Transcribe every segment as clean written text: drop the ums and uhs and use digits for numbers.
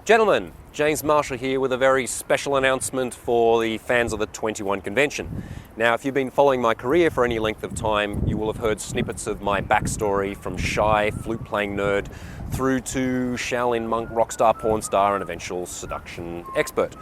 Gentlemen, James Marshall here with a very special announcement for the fans of the 21 convention. Now, if you've been following my career for any length of time, you will have heard snippets of my backstory from shy, flute-playing nerd through to Shaolin monk, rock star, porn star, and eventual seduction expert.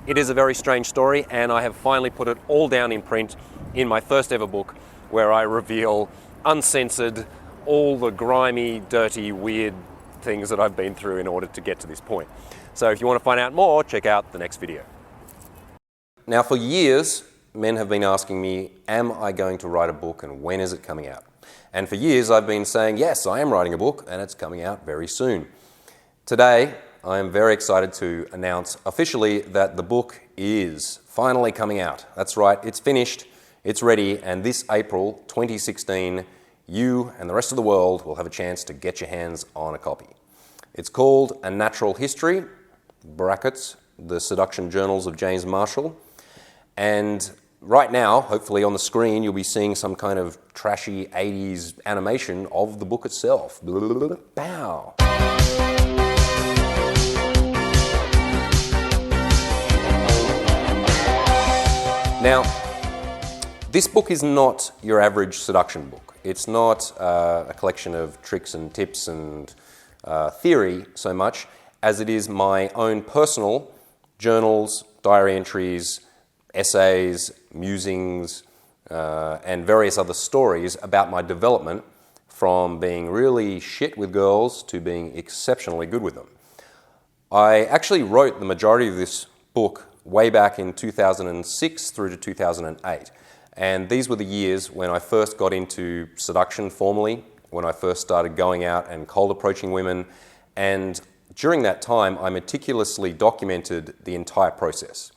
It is a very strange story, and I have finally put it all down in print in my first ever book, where I reveal, uncensored, all the grimy, dirty, weird things that I've been through in order to get to this point. So if you want to find out more, check out the next video. Now, for years, men have been asking me, am I going to write a book and when is it coming out? And for years I've been saying, yes, I am writing a book and it's coming out very soon. Today, I am very excited to announce officially that the book is finally coming out. That's right, it's finished, it's ready, and this April 2016, you and the rest of the world will have a chance to get your hands on a copy. It's called A Natural History, brackets, the seduction journals of James Marshall. And right now, hopefully on the screen, you'll be seeing some kind of trashy 80s animation of the book itself. Bow. Now, this book is not your average seduction book. It's not a collection of tricks and tips and theory so much as it is my own personal journals, diary entries, essays, musings, and various other stories about my development from being really shit with girls to being exceptionally good with them. I actually wrote the majority of this book way back in 2006 through to 2008. And these were the years when I first got into seduction formally, when I first started going out and cold approaching women. And during that time, I meticulously documented the entire process.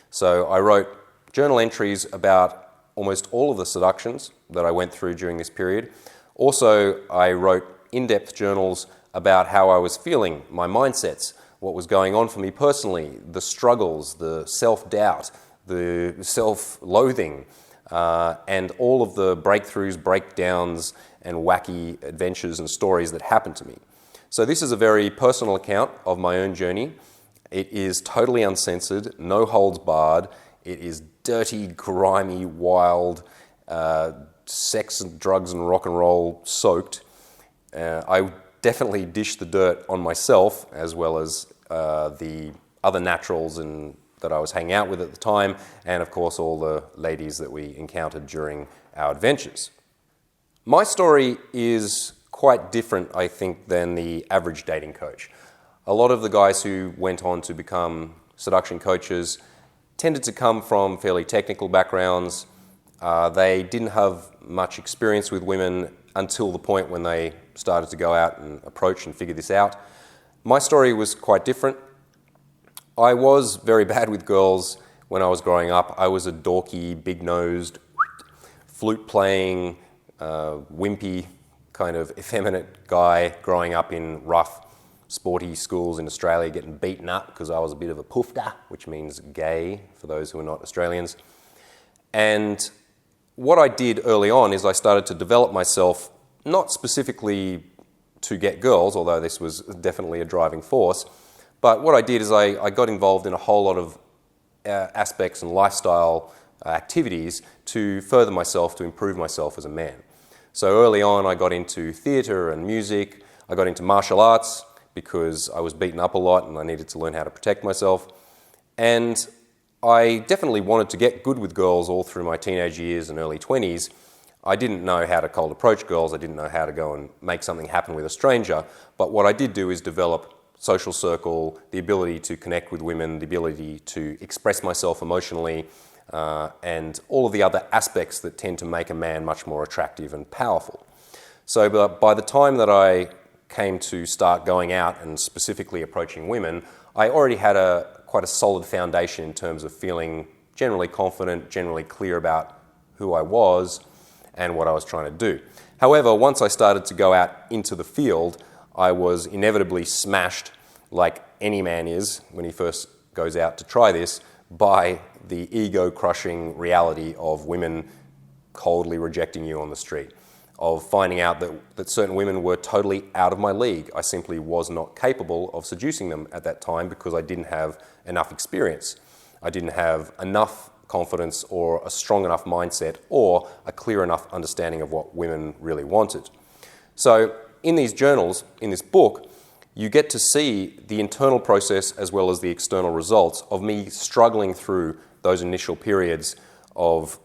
So I wrote journal entries about almost all of the seductions that I went through during this period. Also, I wrote in-depth journals about how I was feeling, my mindsets, what was going on for me personally, the struggles, the self-doubt, the self-loathing, and all of the breakthroughs, breakdowns, and wacky adventures and stories that happened to me. So this is a very personal account of my own journey. It is totally uncensored, no holds barred. It is dirty, grimy, wild, sex and drugs and rock and roll soaked. I definitely dish the dirt on myself as well as the other naturals that I was hanging out with at the time, and of course all the ladies that we encountered during our adventures. My story is quite different, I think, than the average dating coach. A lot of the guys who went on to become seduction coaches tended to come from fairly technical backgrounds. They didn't have much experience with women until the point when they started to go out and approach and figure this out. My story was quite different. I was very bad with girls when I was growing up. I was a dorky, big-nosed, flute-playing, wimpy, kind of effeminate guy growing up in rough, sporty schools in Australia, getting beaten up because I was a bit of a poofda, which means gay for those who are not Australians. And what I did early on is I started to develop myself, not specifically to get girls, although this was definitely a driving force, but what I did is I got involved in a whole lot of aspects and lifestyle activities to further myself, to improve myself as a man. So early on I got into theatre and music, I got into martial arts because I was beaten up a lot and I needed to learn how to protect myself. And I definitely wanted to get good with girls all through my teenage years and early 20s. I didn't know how to cold approach girls, I didn't know how to go and make something happen with a stranger, but what I did do is develop social circle, the ability to connect with women, the ability to express myself emotionally, and all of the other aspects that tend to make a man much more attractive and powerful. So by the time that I came to start going out and specifically approaching women, I already had quite a solid foundation in terms of feeling generally confident, generally clear about who I was and what I was trying to do. However, once I started to go out into the field, I was inevitably smashed, like any man is when he first goes out to try this, by the ego-crushing reality of women coldly rejecting you on the street. of finding out that certain women were totally out of my league. I simply was not capable of seducing them at that time because I didn't have enough experience. I didn't have enough confidence or a strong enough mindset or a clear enough understanding of what women really wanted. So in these journals, in this book, you get to see the internal process as well as the external results of me struggling through those initial periods of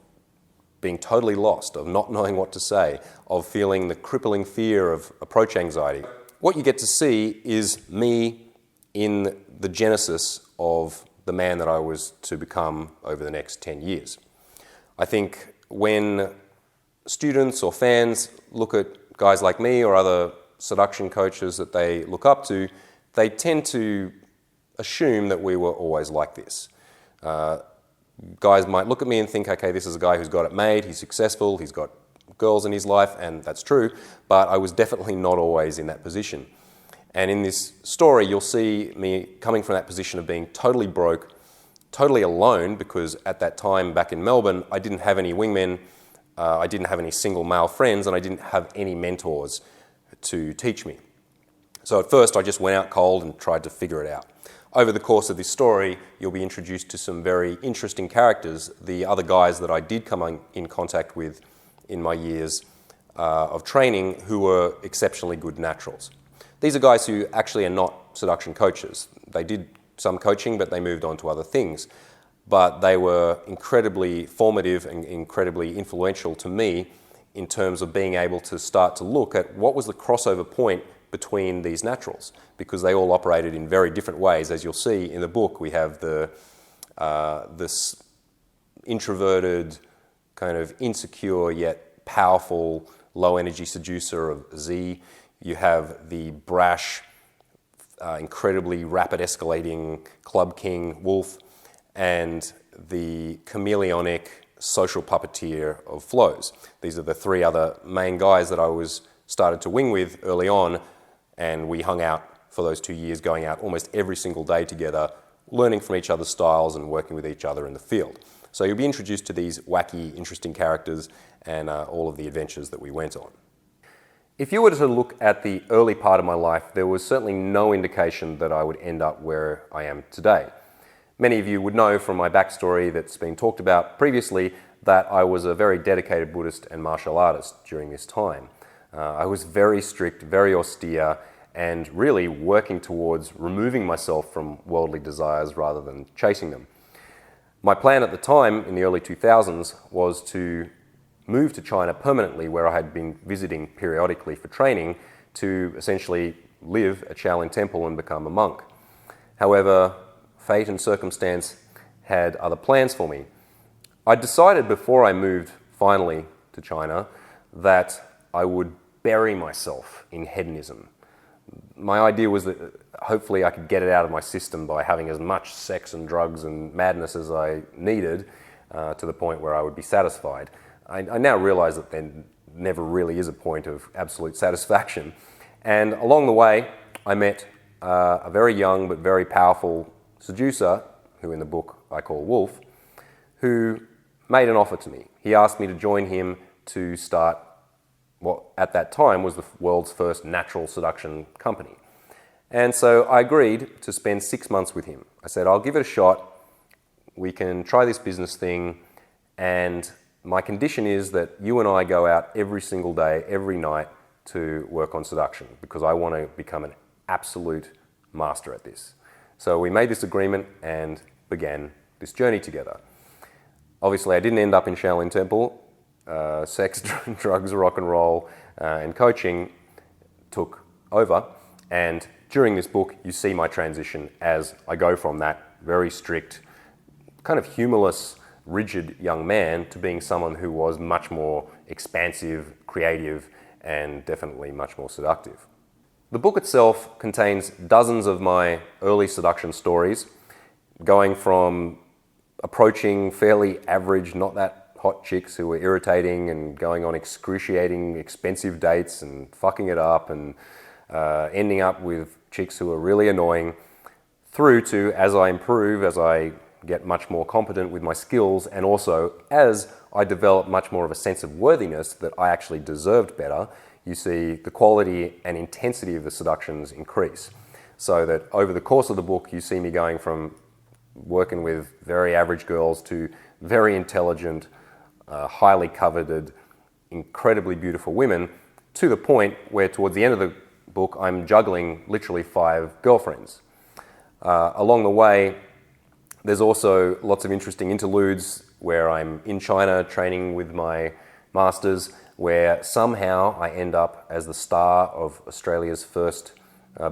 being totally lost, of not knowing what to say, of feeling the crippling fear of approach anxiety. What you get to see is me in the genesis of the man that I was to become over the next 10 years. I think when students or fans look at guys like me or other seduction coaches that they look up to, they tend to assume that we were always like this. Guys might look at me and think, okay, this is a guy who's got it made, he's successful, he's got girls in his life, and that's true, but I was definitely not always in that position. And in this story, you'll see me coming from that position of being totally broke, totally alone, because at that time back in Melbourne, I didn't have any wingmen, I didn't have any single male friends, and I didn't have any mentors to teach me. So at first, I just went out cold and tried to figure it out. Over the course of this story, you'll be introduced to some very interesting characters, the other guys that I did come in contact with in my years of training who were exceptionally good naturals. These are guys who actually are not seduction coaches. They did some coaching, but they moved on to other things. But they were incredibly formative and incredibly influential to me in terms of being able to start to look at what was the crossover point between these naturals, because they all operated in very different ways. As you'll see in the book, we have this introverted, kind of insecure yet powerful, low-energy seducer of Z. You have the brash, incredibly rapid escalating club king, Wolf, and the chameleonic social puppeteer of Flows. These are the three other main guys that I started to wing with early on, and we hung out for those 2 years, going out almost every single day together, learning from each other's styles and working with each other in the field. So you'll be introduced to these wacky, interesting characters and all of the adventures that we went on. If you were to look at the early part of my life, there was certainly no indication that I would end up where I am today. Many of you would know from my backstory that's been talked about previously that I was a very dedicated Buddhist and martial artist during this time. I was very strict, very austere, and really working towards removing myself from worldly desires rather than chasing them. My plan at the time, in the early 2000s, was to move to China permanently, where I had been visiting periodically for training, to essentially live at Shaolin Temple and become a monk. However, fate and circumstance had other plans for me. I decided before I moved finally to China that I would bury myself in hedonism. My idea was that hopefully I could get it out of my system by having as much sex and drugs and madness as I needed to the point where I would be satisfied. I now realize that there never really is a point of absolute satisfaction. And along the way, I met a very young but very powerful seducer, who in the book I call Wolf, who made an offer to me. He asked me to join him to start what at that time was the world's first natural seduction company. And so I agreed to spend 6 months with him. I said, I'll give it a shot. We can try this business thing, and my condition is that you and I go out every single day, every night, to work on seduction, because I want to become an absolute master at this. So we made this agreement and began this journey together. Obviously, I didn't end up in Shaolin Temple. Sex, drugs, rock and roll, and coaching took over. And during this book, you see my transition as I go from that very strict, kind of humorless, rigid young man to being someone who was much more expansive, creative, and definitely much more seductive. The book itself contains dozens of my early seduction stories, going from approaching fairly average, not that hot chicks who were irritating and going on excruciating, expensive dates and fucking it up and ending up with chicks who are really annoying, through to, as I improve, as I get much more competent with my skills, and also as I developed much more of a sense of worthiness that I actually deserved better, you see the quality and intensity of the seductions increase. So that over the course of the book, you see me going from working with very average girls to very intelligent, highly coveted, incredibly beautiful women, to the point where towards the end of the book, I'm juggling literally 5 girlfriends. Along the way, there's also lots of interesting interludes where I'm in China training with my masters, where somehow I end up as the star of Australia's first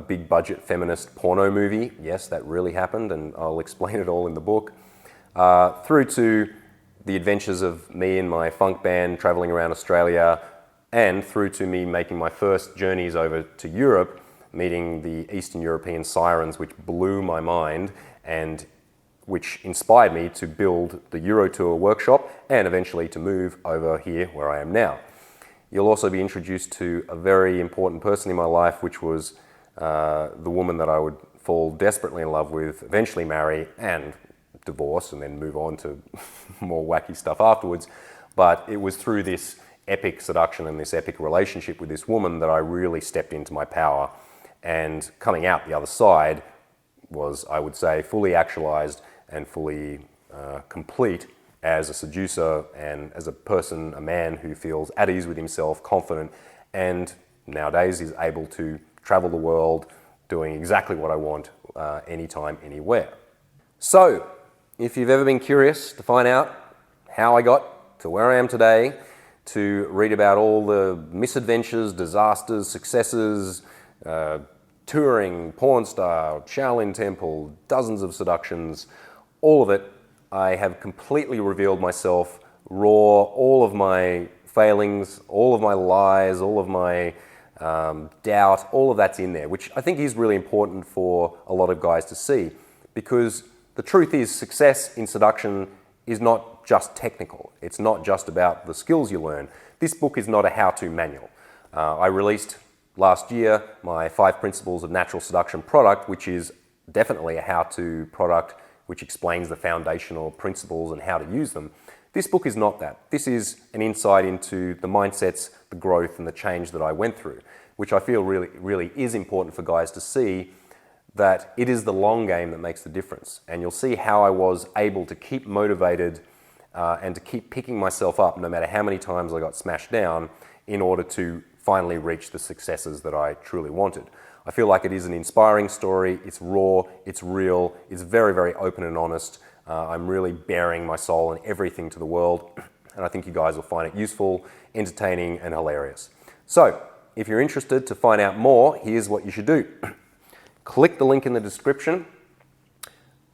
big budget feminist porno movie. Yes, that really happened, and I'll explain it all in the book. Through to the adventures of me and my funk band traveling around Australia, and through to me making my first journeys over to Europe, meeting the Eastern European sirens, which blew my mind and which inspired me to build the Euro Tour workshop and eventually to move over here where I am now. You'll also be introduced to a very important person in my life, which was the woman that I would fall desperately in love with, eventually marry and divorce, and then move on to more wacky stuff afterwards. But it was through this epic seduction and this epic relationship with this woman that I really stepped into my power. And coming out the other side was, I would say, fully actualized and fully complete as a seducer and as a person, a man who feels at ease with himself, confident, and nowadays is able to travel the world doing exactly what I want anytime, anywhere. So, if you've ever been curious to find out how I got to where I am today, to read about all the misadventures, disasters, successes, touring, porn star, Shaolin temple, dozens of seductions, all of it, I have completely revealed myself raw, all of my failings, all of my lies, all of my doubt, all of that's in there, which I think is really important for a lot of guys to see, because the truth is success in seduction is not just technical. It's not just about the skills you learn. This book is not a how-to manual. I released last year my 5 Principles of Natural Seduction product, which is definitely a how-to product which explains the foundational principles and how to use them. This book is not that. This is an insight into the mindsets, the growth, and the change that I went through, which I feel really is important for guys to see, that it is the long game that makes the difference. And you'll see how I was able to keep motivated and to keep picking myself up no matter how many times I got smashed down in order to finally reach the successes that I truly wanted. I feel like it is an inspiring story. It's raw, it's real, it's very, very open and honest. I'm really bearing my soul and everything to the world, and I think you guys will find it useful, entertaining, and hilarious. So, if you're interested to find out more, here's what you should do. Click the link in the description,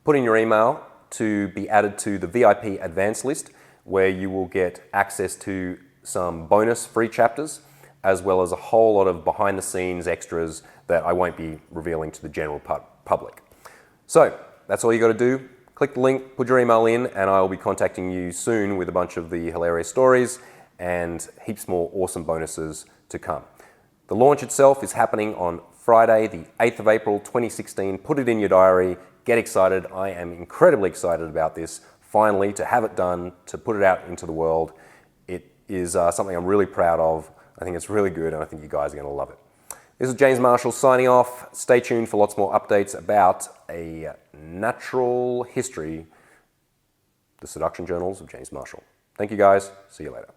put in your email to be added to the VIP advanced list, where you will get access to some bonus free chapters, as well as a whole lot of behind-the-scenes extras that I won't be revealing to the general public. So, that's all you got to do. Click the link, put your email in, and I'll be contacting you soon with a bunch of the hilarious stories and heaps more awesome bonuses to come. The launch itself is happening on Friday, the 8th of April, 2016. Put it in your diary. Get excited. I am incredibly excited about this. Finally, to have it done, to put it out into the world. It is something I'm really proud of. I think it's really good, and I think you guys are going to love it. This is James Marshall signing off. Stay tuned for lots more updates about a natural history, the seduction journals of James Marshall. Thank you guys. See you later.